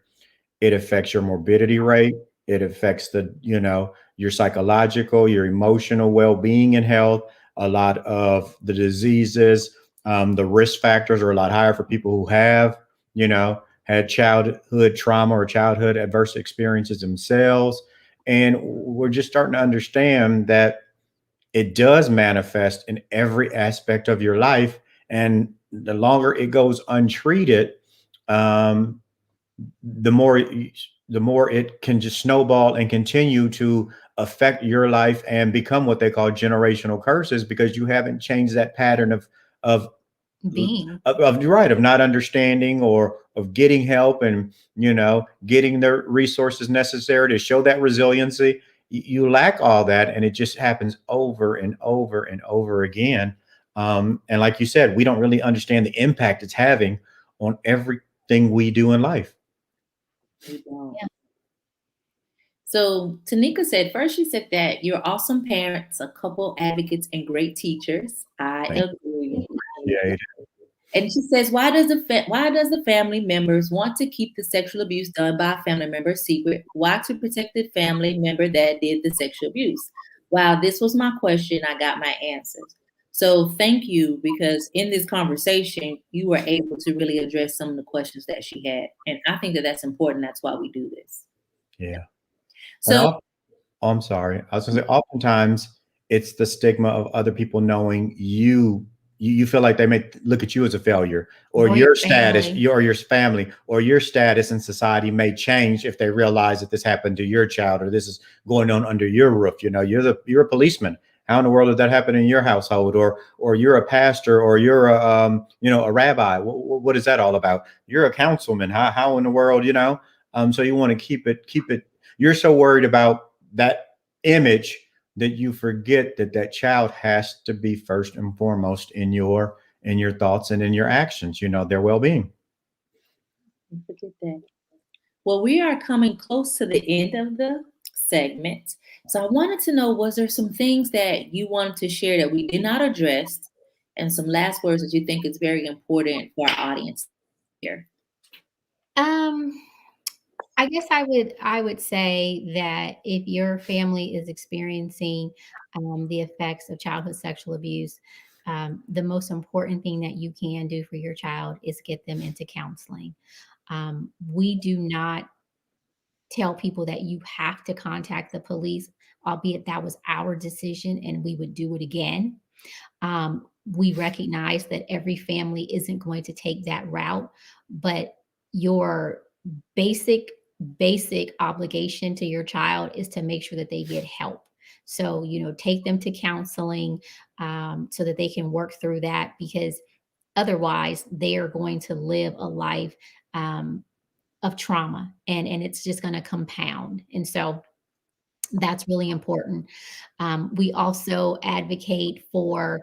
it affects your morbidity rate. It affects your psychological, your emotional well-being and health. a lot of the diseases, the risk factors are a lot higher for people who have, had childhood trauma or childhood adverse experiences themselves. And we're just starting to understand that it does manifest in every aspect of your life. And the longer it goes untreated, um, the more it can just snowball and continue to affect your life and become what they call generational curses, because you haven't changed that pattern of Being. of not understanding or of getting help, and getting the resources necessary to show that resiliency. You lack all that, and it just happens over and over and over again. And like you said, we don't really understand the impact it's having on everything we do in life. We don't. Yeah. So Tanika said, first she said that you're awesome parents, a couple advocates, and great teachers. I agree. Yeah. And she says, why does the family members want to keep the sexual abuse done by a family member secret? Why to protect the family member that did the sexual abuse? Wow, this was my question. I got my answers. So thank you, because in this conversation, you were able to really address some of the questions that she had. And I think that that's important. That's why we do this. Yeah. So I'm sorry. I was going to say, oftentimes it's the stigma of other people knowing you feel like they may look at you as a failure, or Or your your status, family. your family, or your status in society may change if they realize that this happened to your child, or this is going on under your roof. You're a policeman. How in the world did that happen in your household? Or you're a pastor, or you're a rabbi. What is that all about? You're a councilman. How in the world, so you want to keep it. You're so worried about that image that you forget that child has to be first and foremost in your thoughts and in your actions, their well-being. forget that. Well, we are coming close to the end of the segment. So I wanted to know, was there some things that you wanted to share that we did not address, and some last words that you think is very important for our audience here? Um, I guess I would say that if your family is experiencing the effects of childhood sexual abuse, the most important thing that you can do for your child is get them into counseling. We do not tell people that you have to contact the police, albeit that was our decision and we would do it again. We recognize that every family isn't going to take that route, but your basic basic obligation to your child is to make sure that they get help. So, take them to counseling, so that they can work through that, because otherwise they are going to live a life um, of trauma, and it's just going to compound. And so that's really important. We also advocate for,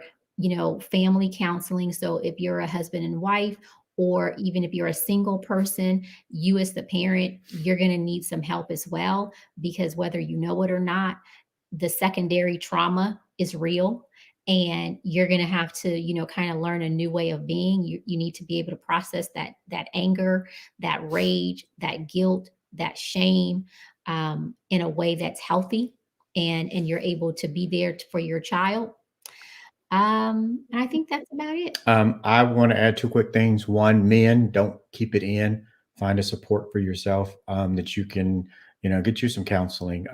family counseling. So if you're a husband and wife, or even if you're a single person, you as the parent, you're going to need some help as well, because whether you know it or not, the secondary trauma is real. And you're going to have to, kind of learn a new way of being. You need to be able to process that anger, that rage, that guilt, that shame, in a way that's healthy, and you're able to be there for your child. And I think that's about it. I want to add two quick things. One, men, don't keep it in. Find a support for yourself, that you can, get you some counseling.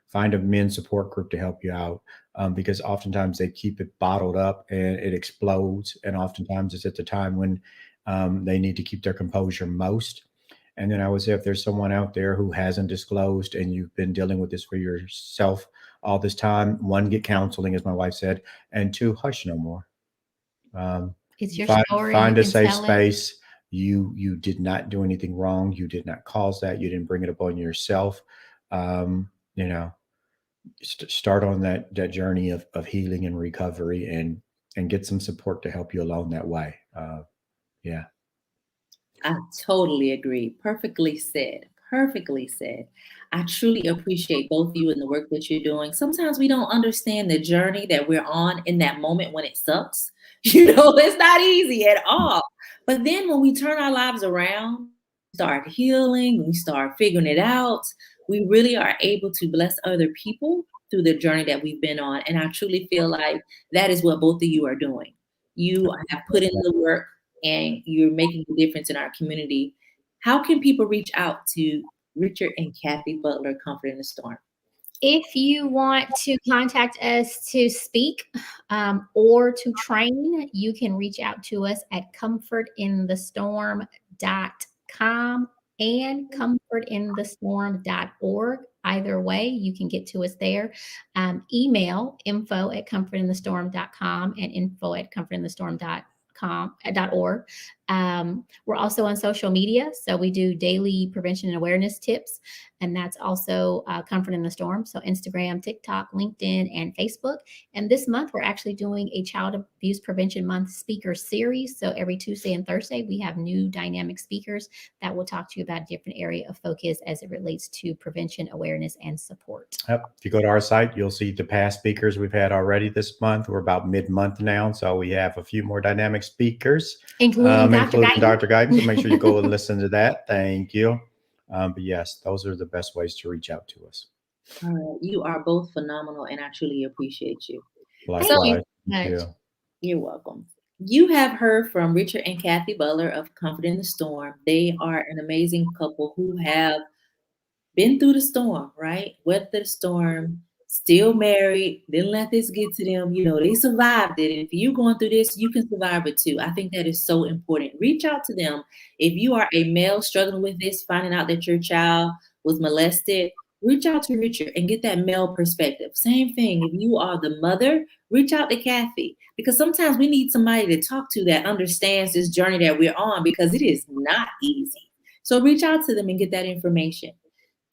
Find a men's support group to help you out, because oftentimes they keep it bottled up and it explodes. And oftentimes it's at the time when they need to keep their composure most. And then I would say, if there's someone out there who hasn't disclosed and you've been dealing with this for yourself all this time, one, get counseling, as my wife said, and two, hush no more. Um, It's your find story. You find a can safe tell it. space. You did not do anything wrong. You did not cause that. You didn't bring it upon yourself. Um, you know, start on that journey of healing and recovery, and get some support to help you along that way. Yeah. I totally agree. Perfectly said. Perfectly said. I truly appreciate both of you and the work that you're doing. Sometimes we don't understand the journey that we're on in that moment when it sucks. It's not easy at all. But then when we turn our lives around, start healing, we start figuring it out, we really are able to bless other people through the journey that we've been on. And I truly feel like that is what both of you are doing. You have put in the work and you're making a difference in our community. How can people reach out to Richard and Kathy Butler, Comfort in the Storm? If you want to contact us to speak or to train, you can reach out to us at comfortinthestorm.com and comfortinthestorm.org. Either way, you can get to us there. Email info@comfortinthestorm.com and info@comfortinthestorm.org. We're also on social media, so we do daily prevention and awareness tips, and that's also Comfort in the Storm. So Instagram, TikTok, LinkedIn, and Facebook. And this month, we're actually doing a Child Abuse Prevention Month speaker series. So every Tuesday and Thursday, we have new dynamic speakers that will talk to you about a different area of focus as it relates to prevention, awareness, and support. Yep. If you go to our site, you'll see the past speakers we've had already this month. We're about mid-month now, so we have a few more dynamic speakers, Including Dr. Guyton. So make sure you go and listen to that. Thank you. But yes, those are the best ways to reach out to us. All right. You are both phenomenal, and I truly appreciate you. Likewise. Thank you. You're welcome. You have heard from Richard and Kathy Butler of Comfort in the Storm. They are an amazing couple who have been through the storm, right? Weathered the storm, still married, didn't let this get to them. You know, they survived it. If you're going through this, you can survive it too. I think that is so important. Reach out to them. If you are a male struggling with this, finding out that your child was molested, reach out to Richard and get that male perspective. Same thing. If you are the mother, reach out to Kathy, because sometimes we need somebody to talk to that understands this journey that we're on, because it is not easy. So reach out to them and get that information.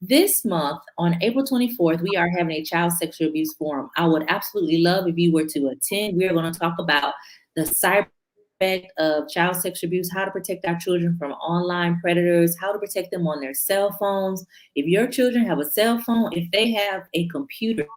This month, on April 24th, we are having a child sexual abuse forum. I would absolutely love if you were to attend. We are going to talk about the cyber effect of child sexual abuse, how to protect our children from online predators, how to protect them on their cell phones. If your children have a cell phone, if they have a computer,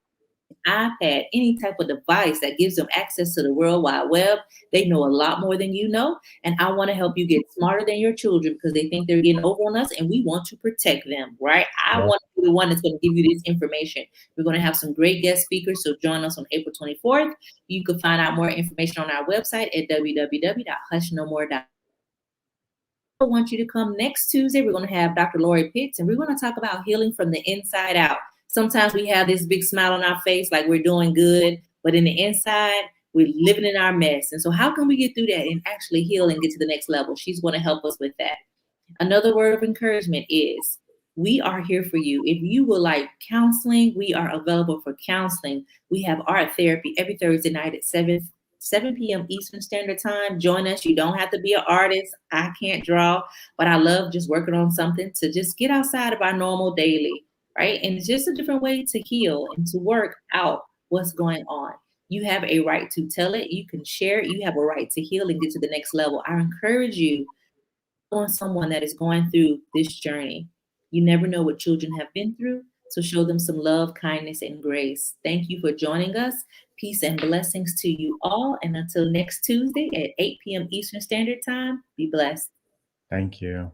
iPad, any type of device that gives them access to the World Wide Web, they know a lot more than you know. And I want to help you get smarter than your children, because they think they're getting over on us and we want to protect them, right? I want to be the one that's going to give you this information. We're going to have some great guest speakers, so join us on April 24th. You can find out more information on our website at www.hushnomore.com. I want you to come next Tuesday. We're going to have Dr. Lori Pitts, and we're going to talk about healing from the inside out. Sometimes we have this big smile on our face like we're doing good, but in the inside, we're living in our mess. And so how can we get through that and actually heal and get to the next level? She's going to help us with that. Another word of encouragement is we are here for you. If you would like counseling, we are available for counseling. We have art therapy every Thursday night at 7 p.m. Eastern Standard Time. Join us. You don't have to be an artist. I can't draw, but I love just working on something to just get outside of our normal daily. Right? And it's just a different way to heal and to work out what's going on. You have a right to tell it. You can share it. You have a right to heal and get to the next level. I encourage you on someone that is going through this journey. You never know what children have been through. So show them some love, kindness, and grace. Thank you for joining us. Peace and blessings to you all. And until next Tuesday at 8 p.m. Eastern Standard Time, be blessed. Thank you.